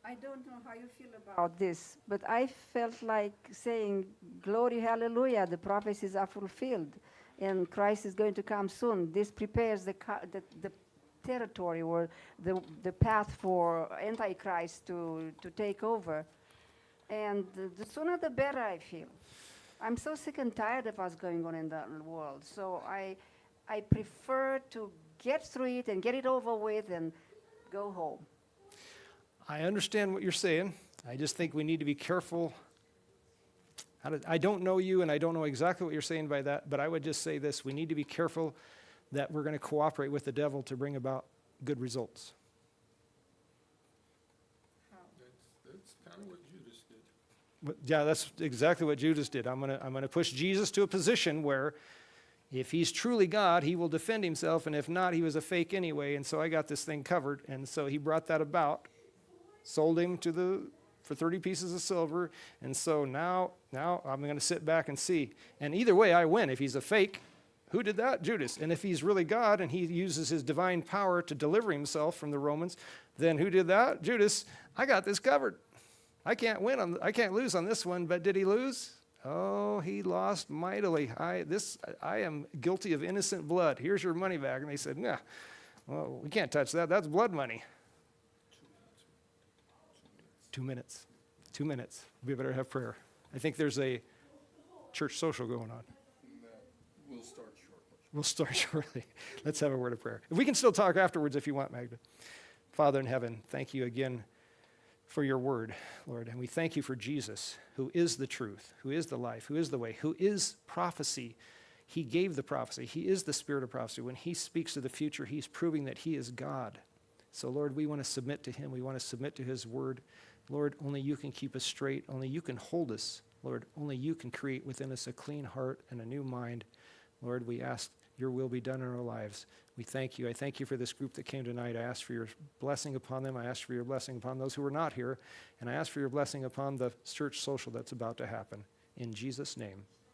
I don't know how you feel about this, but I felt like saying, glory, hallelujah, the prophecies are fulfilled, and Christ is going to come soon. This prepares the territory or the path for Antichrist to take over. And the sooner the better, I feel. I'm so sick and tired of what's going on in the world. So I prefer to get through it and get it over with and go home. I understand what you're saying. I just think we need to be careful. I don't know you, and I don't know exactly what you're saying by that, but I would just say this. We need to be careful that we're going to cooperate with the devil to bring about good results. That's kind of what Judas did. But yeah, that's exactly what Judas did. I'm gonna push Jesus to a position where if he's truly God, he will defend himself, and if not, he was a fake anyway, and so I got this thing covered. And so he brought that about, sold him for 30 pieces of silver, and so now I'm gonna sit back and see. And either way, I win. If he's a fake, who did that? Judas. And if he's really God and he uses his divine power to deliver himself from the Romans, then who did that? Judas. I got this covered. I can't lose on this one, but did he lose? Oh, he lost mightily. I am guilty of innocent blood. Here's your money back. And they said, nah, well, we can't touch that. That's blood money. 2 minutes. 2 minutes. We better have prayer. I think there's a church social going on. We'll start shortly. Let's have a word of prayer. We can still talk afterwards if you want, Magda. Father in heaven, thank you again for your word, Lord. And we thank you for Jesus, who is the truth, who is the life, who is the way, who is prophecy. He gave the prophecy. He is the spirit of prophecy. When he speaks of the future, he's proving that he is God. So, Lord, we want to submit to him. We want to submit to his word. Lord, only you can keep us straight. Only you can hold us. Lord, only you can create within us a clean heart and a new mind. Lord, we ask your will be done in our lives. We thank you. I thank you for this group that came tonight. I ask for your blessing upon them. I ask for your blessing upon those who are not here. And I ask for your blessing upon the church social that's about to happen. In Jesus' name,